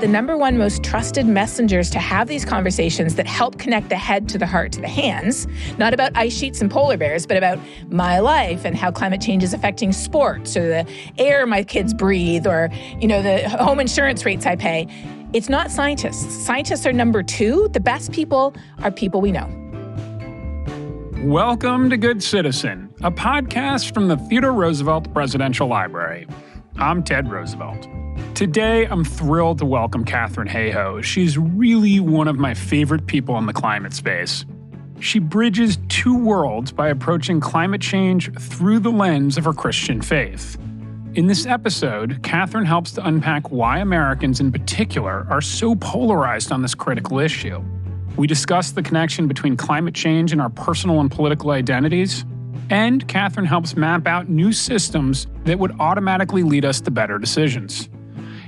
the number one most trusted messengers to have these conversations that help connect the head to the heart to the hands, not about ice sheets and polar bears, but about my life and how climate change is affecting sports or the air my kids breathe or, the home insurance rates I pay. It's not scientists. Scientists are number two. The best people are people we know. Welcome to Good Citizen, a podcast from the Theodore Roosevelt Presidential Library. I'm Ted Roosevelt. Today, I'm thrilled to welcome Katharine Hayhoe. She's really one of my favorite people in the climate space. She bridges two worlds by approaching climate change through the lens of her Christian faith. In this episode, Katharine helps to unpack why Americans in particular are so polarized on this critical issue. We discuss the connection between climate change and our personal and political identities, and Katharine helps map out new systems that would automatically lead us to better decisions.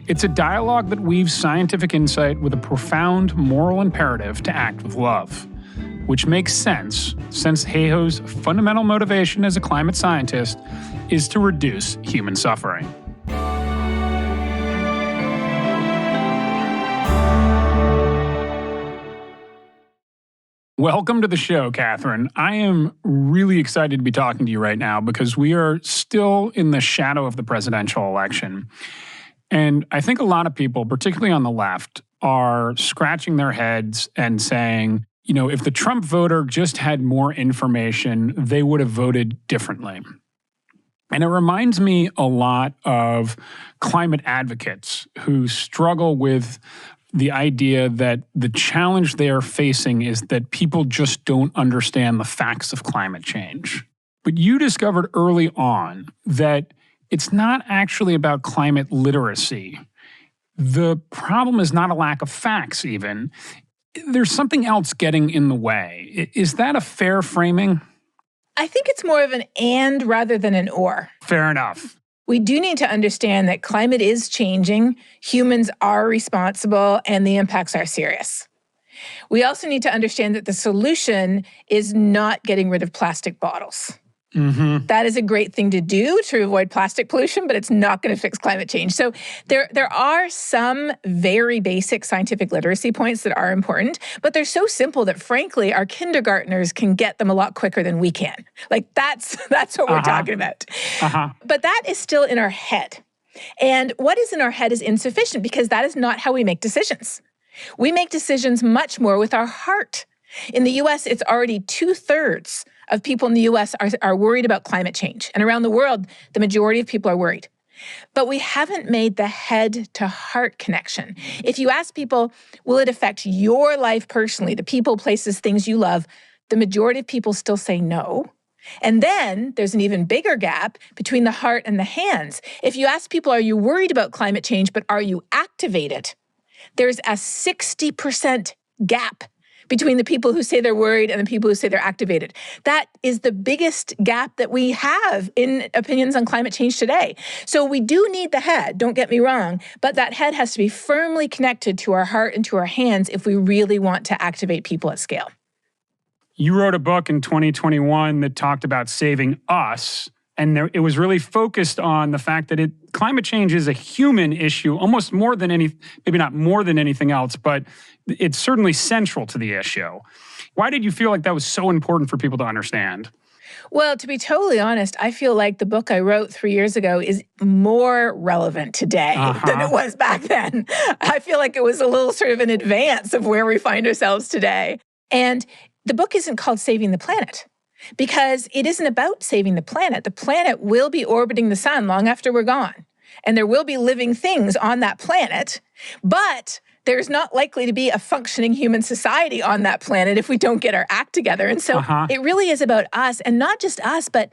It's a dialogue that weaves scientific insight with a profound moral imperative to act with love, which makes sense since Hayhoe's fundamental motivation as a climate scientist is to reduce human suffering. Welcome to the show, Katharine. I am really excited to be talking to you right now because we are still in the shadow of the presidential election. And I think a lot of people, particularly on the left, are scratching their heads and saying, if the Trump voter just had more information, they would have voted differently. And it reminds me a lot of climate advocates who struggle with the idea that the challenge they are facing is that people just don't understand the facts of climate change. But you discovered early on that it's not actually about climate literacy. The problem is not a lack of facts even. There's something else getting in the way. Is that a fair framing? I think it's more of an and rather than an or. Fair enough. We do need to understand that climate is changing, humans are responsible, and the impacts are serious. We also need to understand that the solution is not getting rid of plastic bottles. Mm-hmm. That is a great thing to do to avoid plastic pollution, but it's not going to fix climate change. So there are some very basic scientific literacy points that are important, but they're so simple that, frankly, our kindergartners can get them a lot quicker than we can. Like, that's what we're talking about. But that is still in our head. And what is in our head is insufficient because that is not how we make decisions. We make decisions much more with our heart. In the U.S., it's already 2/3 of people in the U.S. are worried about climate change. And around the world, the majority of people are worried. But we haven't made the head-to-heart connection. If you ask people, will it affect your life personally, the people, places, things you love, the majority of people still say no. And then there's an even bigger gap between the heart and the hands. If you ask people, are you worried about climate change, but are you activated? There's a 60% gap between the people who say they're worried and the people who say they're activated. That is the biggest gap that we have in opinions on climate change today. So we do need the head, don't get me wrong, but that head has to be firmly connected to our heart and to our hands if we really want to activate people at scale. You wrote a book in 2021 that talked about saving us, and it was really focused on the fact that climate change is a human issue, almost more than maybe not more than anything else, but it's certainly central to the issue. Why did you feel like that was so important for people to understand? Well, to be totally honest, I feel like the book I wrote 3 years ago is more relevant today than it was back then. I feel like it was a little sort of in advance of where we find ourselves today. And the book isn't called Saving the Planet because it isn't about saving the planet. The planet will be orbiting the sun long after we're gone. And there will be living things on that planet, but there's not likely to be a functioning human society on that planet if we don't get our act together. And so it really is about us, and not just us, but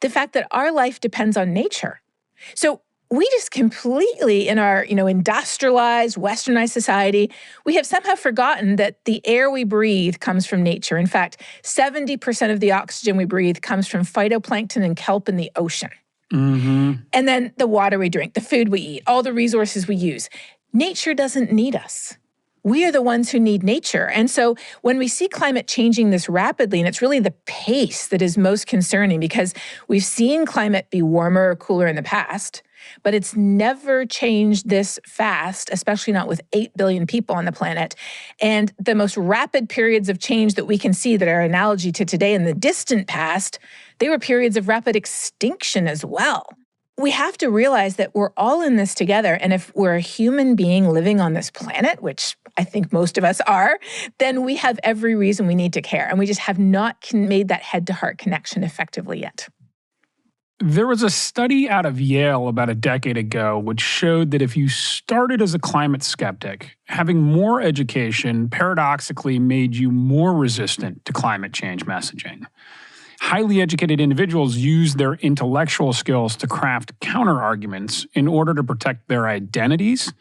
the fact that our life depends on nature. So we just completely, in our industrialized, westernized society, we have somehow forgotten that the air we breathe comes from nature. In fact, 70% of the oxygen we breathe comes from phytoplankton and kelp in the ocean. Mm-hmm. And then the water we drink, the food we eat, all the resources we use. Nature doesn't need us. We are the ones who need nature. And so when we see climate changing this rapidly, and it's really the pace that is most concerning, because we've seen climate be warmer or cooler in the past, but it's never changed this fast, especially not with 8 billion people on the planet. And the most rapid periods of change that we can see that are analogy to today in the distant past, they were periods of rapid extinction as well. We have to realize that we're all in this together. And if we're a human being living on this planet, which I think most of us are, then we have every reason we need to care. And we just have not made that head-to-heart connection effectively yet. There was a study out of Yale about a decade ago which showed that if you started as a climate skeptic, having more education paradoxically made you more resistant to climate change messaging. Highly educated individuals use their intellectual skills to craft counter-arguments in order to protect their identities,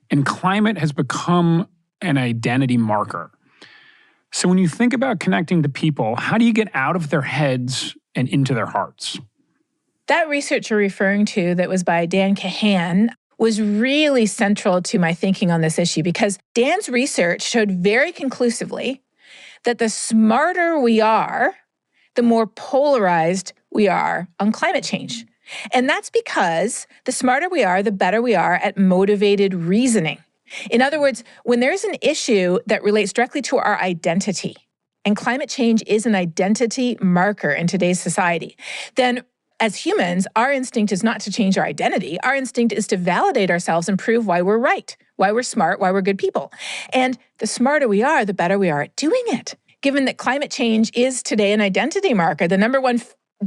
and climate has become an identity marker. So when you think about connecting to people, how do you get out of their heads and into their hearts? That research you're referring to that was by Dan Kahan was really central to my thinking on this issue, because Dan's research showed very conclusively that the smarter we are, the more polarized we are on climate change. And that's because the smarter we are, the better we are at motivated reasoning. In other words, when there's an issue that relates directly to our identity, and climate change is an identity marker in today's society, then as humans, our instinct is not to change our identity. Our instinct is to validate ourselves and prove why we're right, why we're smart, why we're good people. And the smarter we are, the better we are at doing it. Given that climate change is today an identity marker, the number one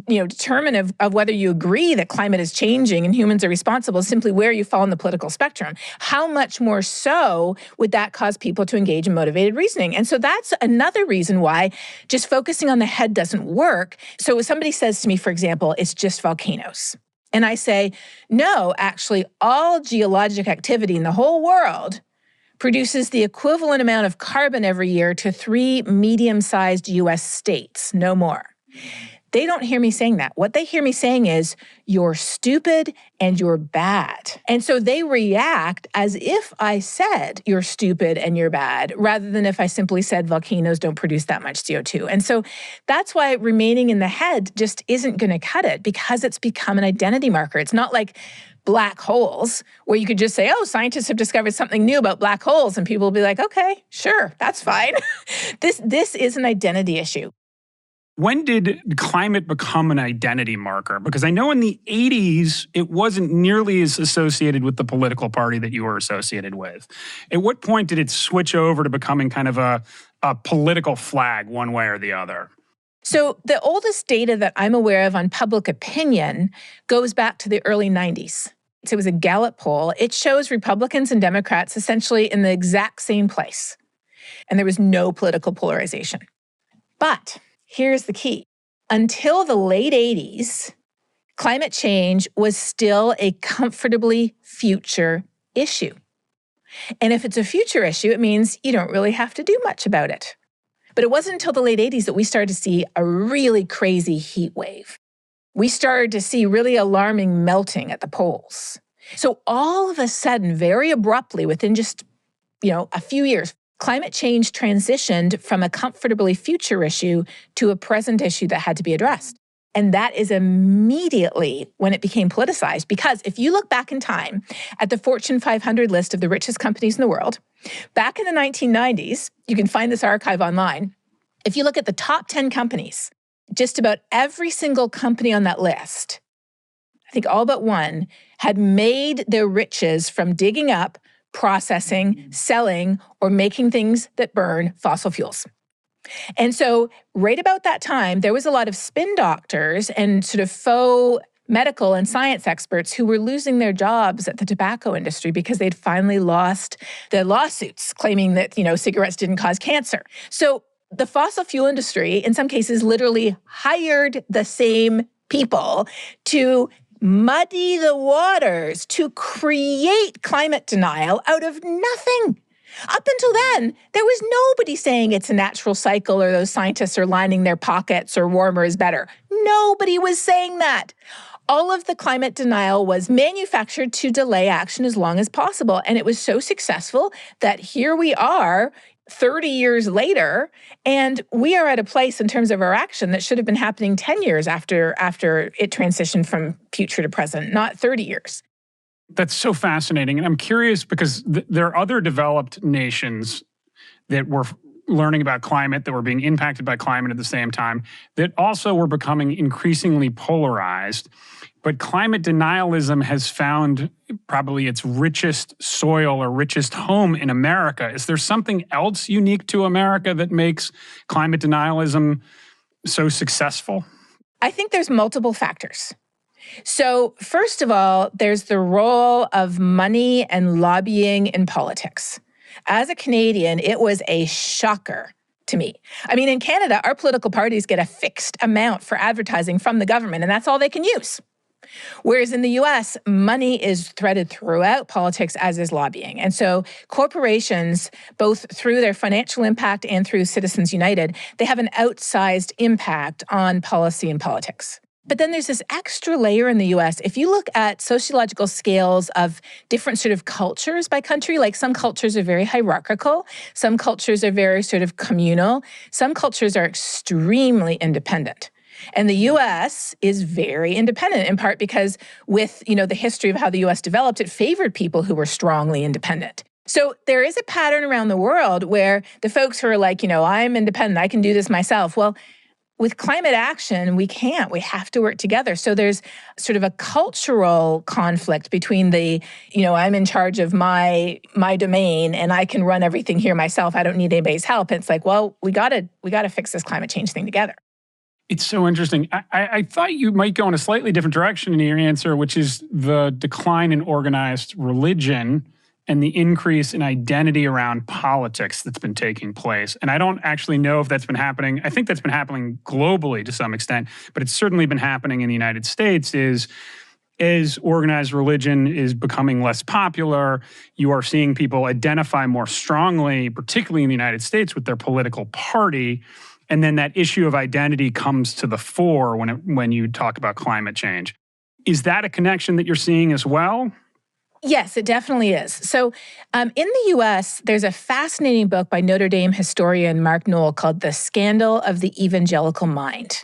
determinant of whether you agree that climate is changing and humans are responsible is simply where you fall in the political spectrum. How much more so would that cause people to engage in motivated reasoning? And so that's another reason why just focusing on the head doesn't work. So if somebody says to me, for example, it's just volcanoes, and I say, no, actually, all geologic activity in the whole world produces the equivalent amount of carbon every year to 3 medium-sized US states, no more. They don't hear me saying that. What they hear me saying is, you're stupid and you're bad. And so they react as if I said, you're stupid and you're bad, rather than if I simply said volcanoes don't produce that much CO2. And so that's why remaining in the head just isn't going to cut it, because it's become an identity marker. It's not like black holes, where you could just say, oh, scientists have discovered something new about black holes, and people will be like, okay, sure, that's fine. This is an identity issue. When did climate become an identity marker? Because I know in the 80s, it wasn't nearly as associated with the political party that you were associated with. At what point did it switch over to becoming kind of a political flag one way or the other? So the oldest data that I'm aware of on public opinion goes back to the early 90s. It was a Gallup poll. It shows Republicans and Democrats essentially in the exact same place. And there was no political polarization. But here's the key. Until the late 80s, climate change was still a comfortably future issue. And if it's a future issue, it means you don't really have to do much about it. But it wasn't until the late 80s that we started to see a really crazy heat wave. We started to see really alarming melting at the poles. So all of a sudden, very abruptly, within just a few years, climate change transitioned from a comfortably future issue to a present issue that had to be addressed. And that is immediately when it became politicized. Because if you look back in time at the Fortune 500 list of the richest companies in the world, back in the 1990s, you can find this archive online. If you look at the top 10 companies, just about every single company on that list, I think all but one, had made their riches from digging up, processing, selling, or making things that burn fossil fuels. And so right about that time, there was a lot of spin doctors and sort of faux medical and science experts who were losing their jobs at the tobacco industry because they'd finally lost the lawsuits claiming that, cigarettes didn't cause cancer. So the fossil fuel industry, in some cases, literally hired the same people to muddy the waters, to create climate denial out of nothing. Up until then, there was nobody saying it's a natural cycle or those scientists are lining their pockets or warmer is better. Nobody was saying that. All of the climate denial was manufactured to delay action as long as possible. And it was so successful that here we are 30 years later, and we are at a place in terms of our action that should have been happening 10 years after it transitioned from future to present, not 30 years. That's so fascinating. And I'm curious because there are other developed nations that were learning about climate, that were being impacted by climate at the same time, that also were becoming increasingly polarized. But climate denialism has found probably its richest soil or richest home in America. Is there something else unique to America that makes climate denialism so successful? I think there's multiple factors. So first of all, there's the role of money and lobbying in politics. As a Canadian, it was a shocker to me. I mean, in Canada, our political parties get a fixed amount for advertising from the government, and that's all they can use. Whereas in the US, money is threaded throughout politics, as is lobbying. And so corporations, both through their financial impact and through Citizens United, they have an outsized impact on policy and politics. But then there's this extra layer in the US. If you look at sociological scales of different sort of cultures by country, like some cultures are very hierarchical, some cultures are very sort of communal, some cultures are extremely independent. And the US is very independent, in part because with, the history of how the US developed, it favored people who were strongly independent. So there is a pattern around the world where the folks who are like, I'm independent, I can do this myself. Well, with climate action, we can't. We have to work together. So there's sort of a cultural conflict between the, I'm in charge of my domain and I can run everything here myself. I don't need anybody's help. And it's like, well, we gotta fix this climate change thing together. It's so interesting. I thought you might go in a slightly different direction in your answer, which is the decline in organized religion and the increase in identity around politics that's been taking place. And I don't actually know if that's been happening. I think that's been happening globally to some extent, but it's certainly been happening in the United States as organized religion is becoming less popular, you are seeing people identify more strongly, particularly in the United States, with their political party. And then that issue of identity comes to the fore when you talk about climate change. Is that a connection that you're seeing as well? Yes, it definitely is. So in the U.S., there's a fascinating book by Notre Dame historian Mark Knoll called The Scandal of the Evangelical Mind.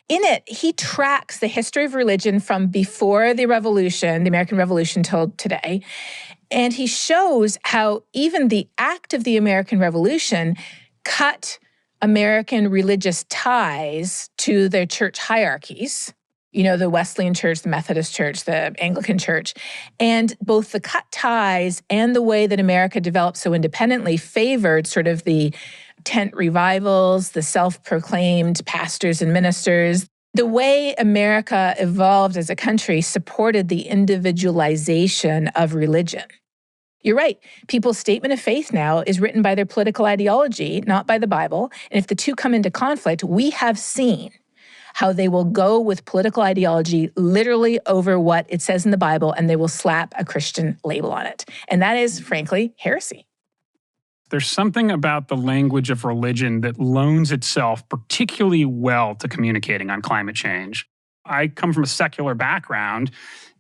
In it, he tracks the history of religion from before the Revolution, the American Revolution, till today. And he shows how even the act of the American Revolution cut American religious ties to their church hierarchies. The Wesleyan Church, the Methodist Church, the Anglican Church. And both the cut ties and the way that America developed so independently favored sort of the tent revivals, the self-proclaimed pastors and ministers. The way America evolved as a country supported the individualization of religion. You're right. People's statement of faith now is written by their political ideology, not by the Bible. And if the two come into conflict, we have seen how they will go with political ideology literally over what it says in the Bible, and they will slap a Christian label on it. And that is, frankly, heresy. There's something about the language of religion that loans itself particularly well to communicating on climate change. I come from a secular background,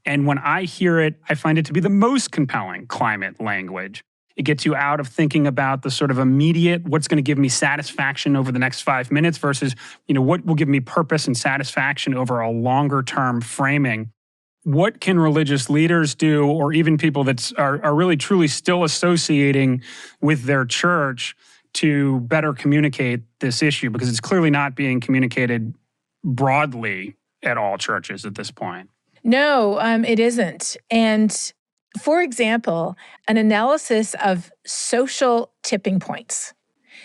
and when I hear it, I find it to be the most compelling climate language. It gets you out of thinking about the sort of immediate, what's going to give me satisfaction over the next 5 minutes versus, what will give me purpose and satisfaction over a longer term framing. What can religious leaders do, or even people that are really truly still associating with their church to better communicate this issue? Because it's clearly not being communicated broadly at all churches at this point. No, it isn't. And for example, an analysis of social tipping points.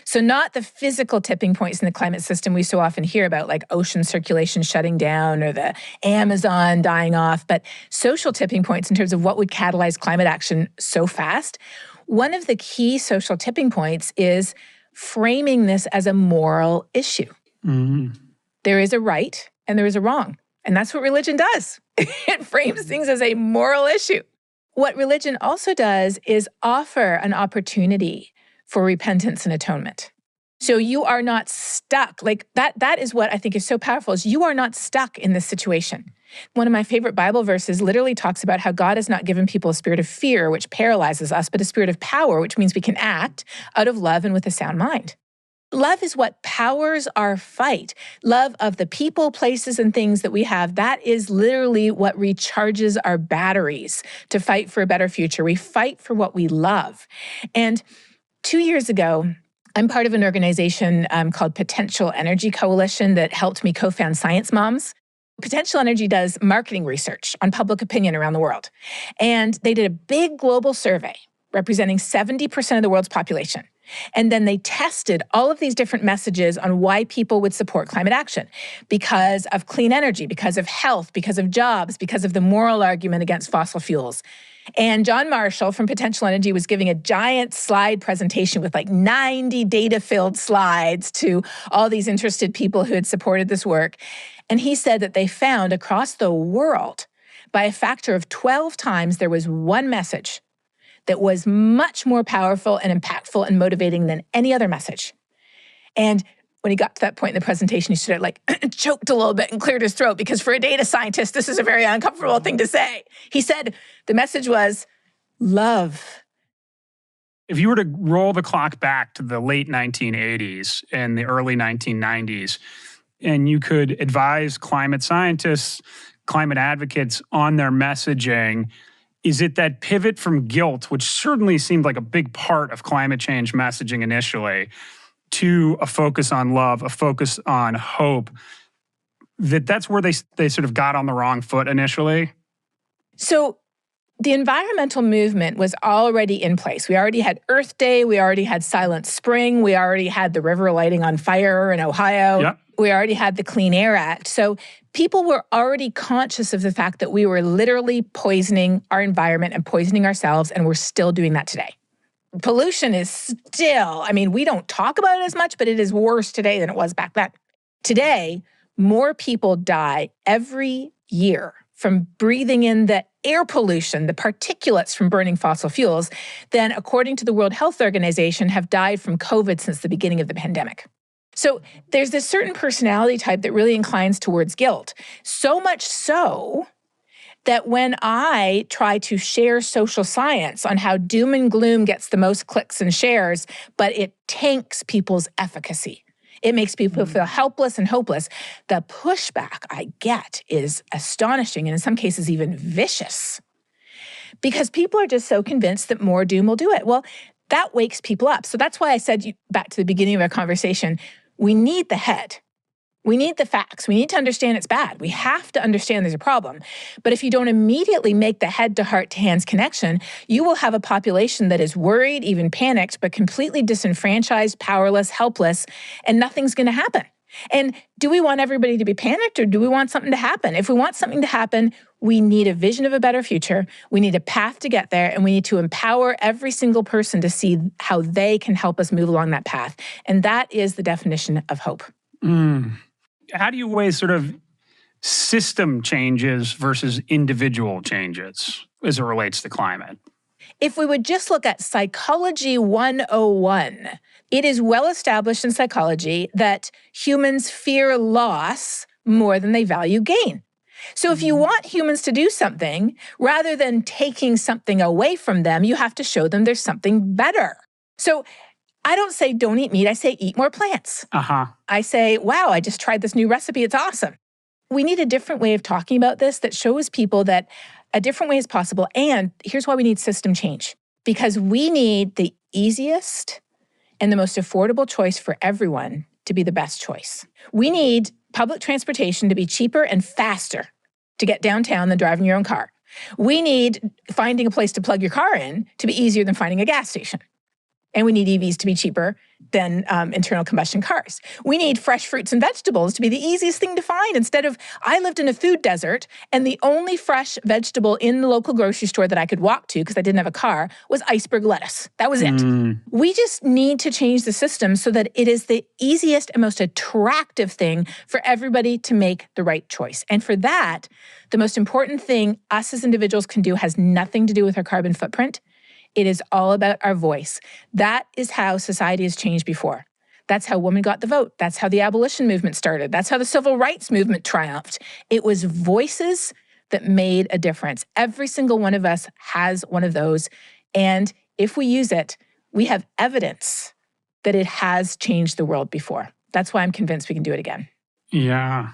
So not the physical tipping points in the climate system we so often hear about, like ocean circulation shutting down or the Amazon dying off, but social tipping points in terms of what would catalyze climate action so fast. One of the key social tipping points is framing this as a moral issue. Mm-hmm. There is a right and there is a wrong. And that's what religion does. It frames things as a moral issue. What religion also does is offer an opportunity for repentance and atonement. So you are not stuck. Like that is what I think is so powerful, is you are not stuck in this situation. One of my favorite Bible verses literally talks about how God has not given people a spirit of fear, which paralyzes us, but a spirit of power, which means we can act out of love and with a sound mind. Love is what powers our fight. Love of the people, places, and things that we have. That is literally what recharges our batteries to fight for a better future. We fight for what we love. And 2 years ago, I'm part of an organization called Potential Energy Coalition that helped me co-found Science Moms. Potential Energy does marketing research on public opinion around the world. And they did a big global survey representing 70% of the world's population. And then they tested all of these different messages on why people would support climate action. Because of clean energy, because of health, because of jobs, because of the moral argument against fossil fuels. And John Marshall from Potential Energy was giving a giant slide presentation with like 90 data-filled slides to all these interested people who had supported this work. And he said that they found across the world, by a factor of 12 times, there was one message that was much more powerful and impactful and motivating than any other message. And when he got to that point in the presentation, he sort of like choked a little bit and cleared his throat because for a data scientist, this is a very uncomfortable thing to say. He said the message was love. If you were to roll the clock back to the late 1980s and the early 1990s, and you could advise climate scientists, climate advocates on their messaging, is it that pivot from guilt, which certainly seemed like a big part of climate change messaging initially, to a focus on love, a focus on hope, that's where they sort of got on the wrong foot initially? So the environmental movement was already in place. We already had Earth Day. We already had Silent Spring. We already had the river lighting on fire in Ohio. Yep. We already had the Clean Air Act. So people were already conscious of the fact that we were literally poisoning our environment and poisoning ourselves, and we're still doing that today. Pollution is still, we don't talk about it as much, but it is worse today than it was back then. Today, more people die every year from breathing in the air pollution, the particulates from burning fossil fuels, than, according to the World Health Organization, have died from COVID since the beginning of the pandemic. So there's this certain personality type that really inclines towards guilt. So much so that when I try to share social science on how doom and gloom gets the most clicks and shares, but it tanks people's efficacy, it makes people feel helpless and hopeless, the pushback I get is astonishing and in some cases even vicious. Because people are just so convinced that more doom will do it. Well, that wakes people up. So that's why I said, back to the beginning of our conversation, we need the head. We need the facts. We need to understand it's bad. We have to understand there's a problem. But if you don't immediately make the head to heart to hands connection, you will have a population that is worried, even panicked, but completely disenfranchised, powerless, helpless, and nothing's going to happen. And do we want everybody to be panicked, or do we want something to happen? If we want something to happen, we need a vision of a better future. We need a path to get there, and we need to empower every single person to see how they can help us move along that path. And that is the definition of hope. How do you weigh sort of system changes versus individual changes as it relates to climate? If we would just look at Psychology 101, it is well established in psychology that humans fear loss more than they value gain. So if you want humans to do something, rather than taking something away from them, you have to show them there's something better. So I don't say don't eat meat, I say eat more plants. I say, wow, I just tried this new recipe, it's awesome. We need a different way of talking about this that shows people that a different way is possible. And here's why we need system change. Because we need the easiest and the most affordable choice for everyone to be the best choice. We need public transportation to be cheaper and faster to get downtown than driving your own car. We need finding a place to plug your car in to be easier than finding a gas station. And we need EVs to be cheaper than internal combustion cars. We need fresh fruits and vegetables to be the easiest thing to find. Instead of, I lived in a food desert, and the only fresh vegetable in the local grocery store that I could walk to, because I didn't have a car, was iceberg lettuce. That was it. We just need to change the system so that it is the easiest and most attractive thing for everybody to make the right choice. And for that, the most important thing us as individuals can do has nothing to do with our carbon footprint. It is all about our voice. That is how society has changed before. That's how women got the vote. That's how the abolition movement started. That's how the civil rights movement triumphed. It was voices that made a difference. Every single one of us has one of those. And if we use it, we have evidence that it has changed the world before. That's why I'm convinced we can do it again. Yeah.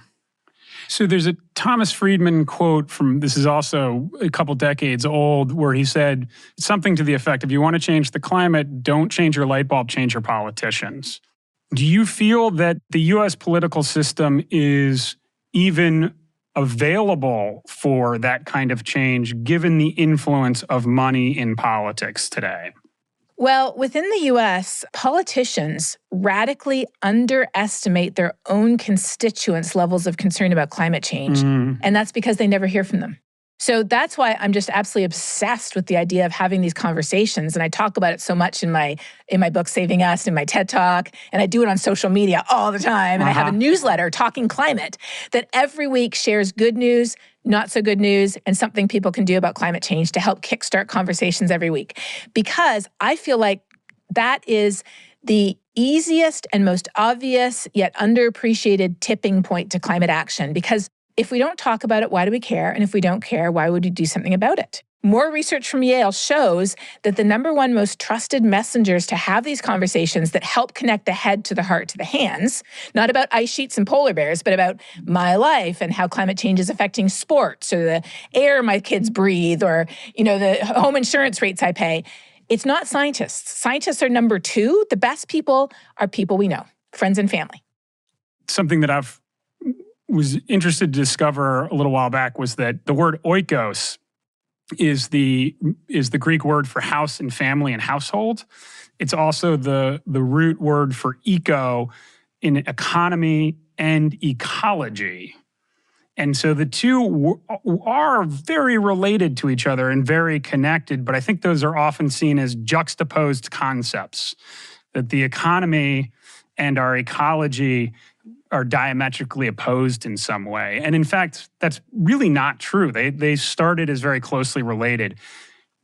So there's a Thomas Friedman quote from, this is also a couple decades old, where he said something to the effect, if you want to change the climate, don't change your light bulb, change your politicians. Do you feel that the U.S. political system is even available for that kind of change, given the influence of money in politics today? Well, within the U.S., politicians radically underestimate their own constituents' levels of concern about climate change. And that's because they never hear from them. So that's why I'm just absolutely obsessed with the idea of having these conversations. And I talk about it so much in my book, Saving Us, in my TED Talk, and I do it on social media all the time. And I have a newsletter, Talking Climate, that every week shares good news, not so good news, and something people can do about climate change to help kickstart conversations every week. Because I feel like that is the easiest and most obvious yet underappreciated tipping point to climate action. Because if we don't talk about it, why do we care? And if we don't care, why would we do something about it? More research from Yale shows that the number one most trusted messengers to have these conversations that help connect the head to the heart to the hands, not about ice sheets and polar bears, but about my life and how climate change is affecting sports or the air my kids breathe or, the home insurance rates I pay. It's not scientists. Scientists are number two. The best people are people we know, friends and family. Something that I've was interested to discover a little while back was that the word oikos is the Greek word for house and family and household. It's also the root word for eco in economy and ecology. And so the two are very related to each other and very connected, but I think those are often seen as juxtaposed concepts, that the economy and our ecology are diametrically opposed in some way. And in fact, that's really not true. They started as very closely related.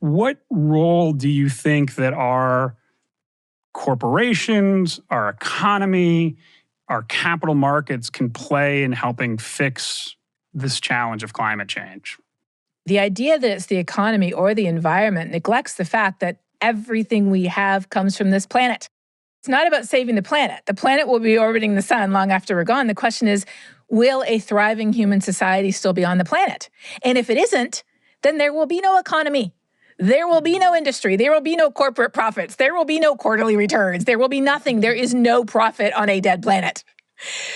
What role do you think that our corporations, our economy, our capital markets can play in helping fix this challenge of climate change? The idea that it's the economy or the environment neglects the fact that everything we have comes from this planet. It's not about saving the planet. The planet will be orbiting the sun long after we're gone. The question is, will a thriving human society still be on the planet? And if it isn't, then there will be no economy. There will be no industry. There will be no corporate profits. There will be no quarterly returns. There will be nothing. There is no profit on a dead planet.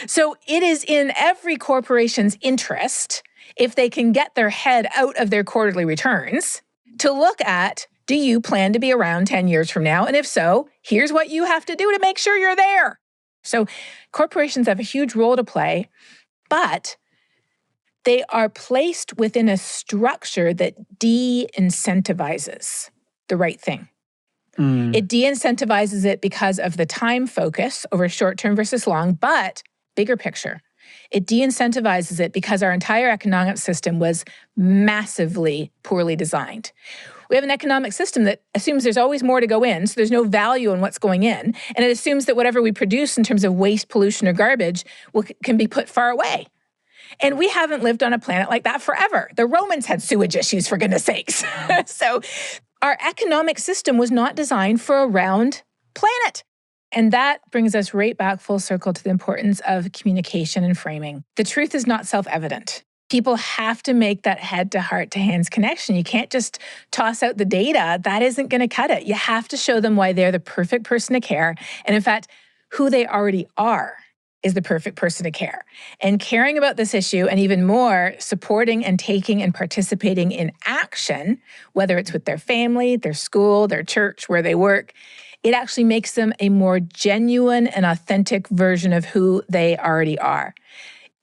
So it is in every corporation's interest, if they can get their head out of their quarterly returns, to look at, do you plan to be around 10 years from now? And if so, here's what you have to do to make sure you're there. So corporations have a huge role to play, but they are placed within a structure that de-incentivizes the right thing. It de-incentivizes it because of the time focus over short-term versus long, but bigger picture. It de-incentivizes it because our entire economic system was massively poorly designed. We have an economic system that assumes there's always more to go in, so there's no value in what's going in, and it assumes that whatever we produce in terms of waste, pollution, or garbage can be put far away. And we haven't lived on a planet like that forever. The Romans had sewage issues, for goodness sakes. So our economic system was not designed for a round planet. And that brings us right back full circle to the importance of communication and framing. The truth is not self-evident. People have to make that head to heart to hands connection. You can't just toss out the data. That isn't going to cut it. You have to show them why they're the perfect person to care. And in fact, who they already are is the perfect person to care. And caring about this issue, and even more, supporting and taking and participating in action, whether it's with their family, their school, their church, where they work, it actually makes them a more genuine and authentic version of who they already are.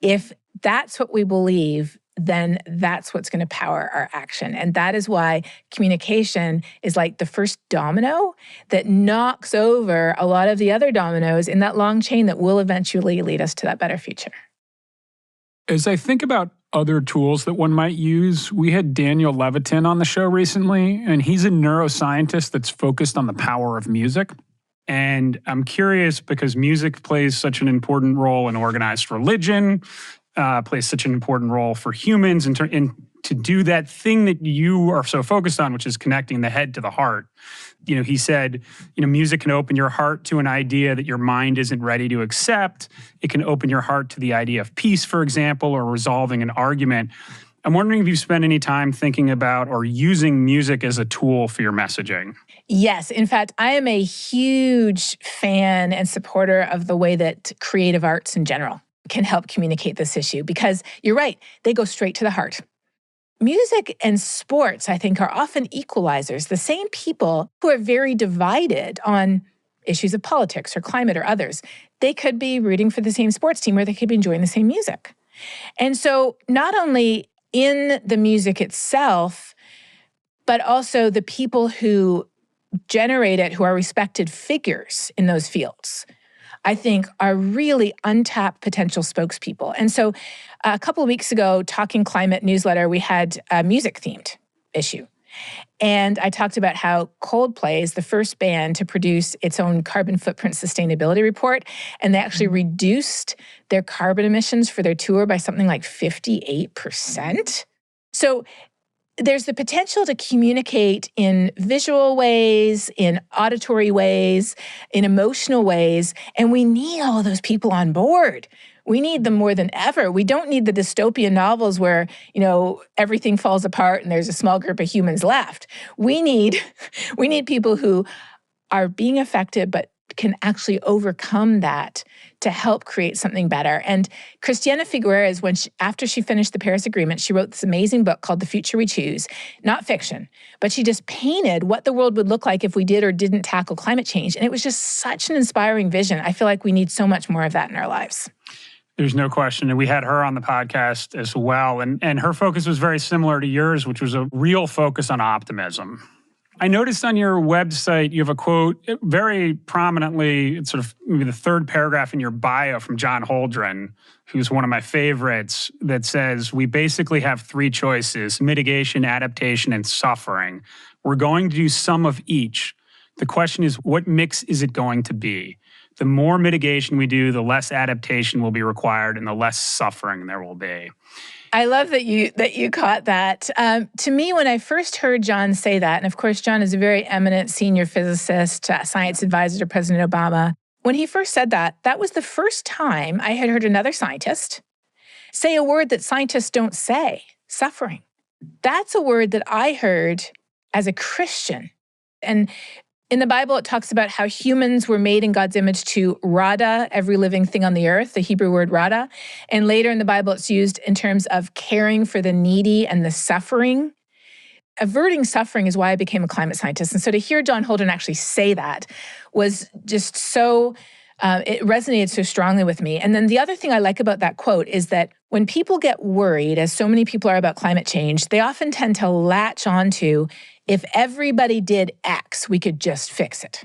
If that's what we believe, then that's what's going to power our action. And that is why communication is like the first domino that knocks over a lot of the other dominoes in that long chain that will eventually lead us to that better future. As I think about other tools that one might use, we had Daniel Levitin on the show recently, and he's a neuroscientist that's focused on the power of music. And I'm curious because music plays such an important role in organized religion, plays such an important role for humans and to do that thing that you are so focused on, which is connecting the head to the heart. He said, music can open your heart to an idea that your mind isn't ready to accept. It can open your heart to the idea of peace, for example, or resolving an argument. I'm wondering if you've spent any time thinking about or using music as a tool for your messaging. Yes. In fact, I am a huge fan and supporter of the way that creative arts in general can help communicate this issue, because you're right, they go straight to the heart. Music and sports, I think, are often equalizers. The same people who are very divided on issues of politics or climate or others, they could be rooting for the same sports team or they could be enjoying the same music. And so not only in the music itself, but also the people who generate it, who are respected figures in those fields, I think are really untapped potential spokespeople. And so a couple of weeks ago, Talking Climate newsletter, we had a music-themed issue. And I talked about how Coldplay is the first band to produce its own carbon footprint sustainability report. And they actually reduced their carbon emissions for their tour by something like 58%. So there's the potential to communicate in visual ways, in auditory ways, in emotional ways, and we need all those people on board. We need them more than ever. We don't need the dystopian novels where, everything falls apart and there's a small group of humans left. We need people who are being affected but can actually overcome that to help create something better. And Christiana Figueres, after she finished the Paris Agreement, she wrote this amazing book called The Future We Choose, not fiction, but she just painted what the world would look like if we did or didn't tackle climate change. And it was just such an inspiring vision. I feel like we need so much more of that in our lives. There's no question. And we had her on the podcast as well. And her focus was very similar to yours, which was a real focus on optimism. I noticed on your website, you have a quote very prominently, it's sort of maybe the third paragraph in your bio from John Holdren, who's one of my favorites, that says, we basically have three choices: mitigation, adaptation, and suffering. We're going to do some of each. The question is, what mix is it going to be? The more mitigation we do, the less adaptation will be required and the less suffering there will be. I love that you caught that. To me, when I first heard John say that, and of course, John is a very eminent senior physicist, science advisor to President Obama. When he first said that, that was the first time I had heard another scientist say a word that scientists don't say: suffering. That's a word that I heard as a Christian. And in the Bible, it talks about how humans were made in God's image to rada, every living thing on the earth, the Hebrew word rada. And later in the Bible, it's used in terms of caring for the needy and the suffering. Averting suffering is why I became a climate scientist. And so to hear John Holdren actually say that was just so, it resonated so strongly with me. And then the other thing I like about that quote is that when people get worried, as so many people are about climate change, they often tend to latch onto, if everybody did X, we could just fix it.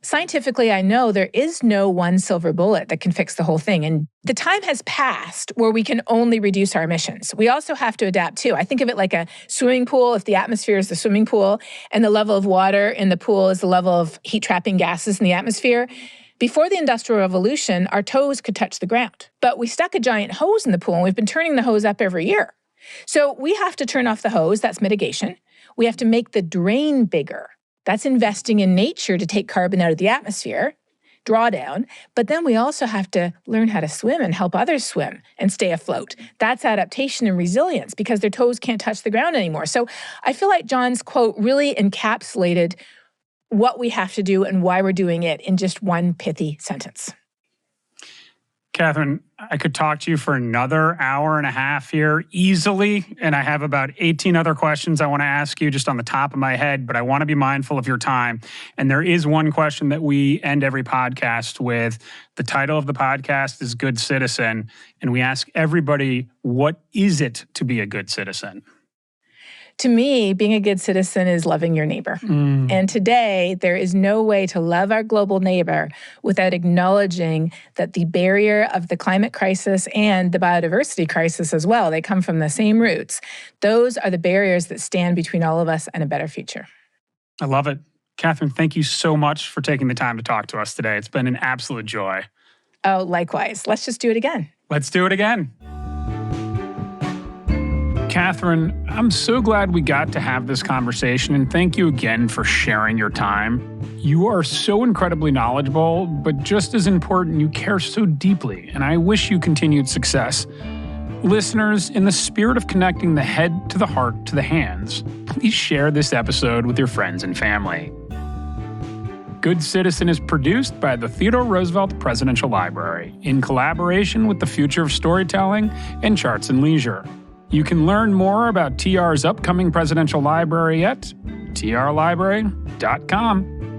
Scientifically, I know there is no one silver bullet that can fix the whole thing. And the time has passed where we can only reduce our emissions. We also have to adapt too. I think of it like a swimming pool. If the atmosphere is the swimming pool and the level of water in the pool is the level of heat-trapping gases in the atmosphere, before the Industrial Revolution, our toes could touch the ground. But we stuck a giant hose in the pool and we've been turning the hose up every year. So we have to turn off the hose. That's mitigation. We have to make the drain bigger. That's investing in nature to take carbon out of the atmosphere, drawdown. But then we also have to learn how to swim and help others swim and stay afloat. That's adaptation and resilience because their toes can't touch the ground anymore. So I feel like John's quote really encapsulated what we have to do and why we're doing it in just one pithy sentence. Katharine, I could talk to you for another hour and a half here easily, and I have about 18 other questions I want to ask you just on the top of my head, but I want to be mindful of your time. And there is one question that we end every podcast with. The title of the podcast is Good Citizen, and we ask everybody, what is it to be a good citizen? To me, being a good citizen is loving your neighbor. And today, there is no way to love our global neighbor without acknowledging that the barrier of the climate crisis and the biodiversity crisis as well, they come from the same roots. Those are the barriers that stand between all of us and a better future. I love it. Katharine, thank you so much for taking the time to talk to us today. It's been an absolute joy. Oh, likewise. Let's just do it again. Let's do it again. Katharine, I'm so glad we got to have this conversation, and thank you again for sharing your time. You are so incredibly knowledgeable, but just as important, you care so deeply, and I wish you continued success. Listeners, in the spirit of connecting the head to the heart to the hands, please share this episode with your friends and family. Good Citizen is produced by the Theodore Roosevelt Presidential Library in collaboration with the Future of Storytelling and Charts and Leisure. You can learn more about TR's upcoming presidential library at trlibrary.com.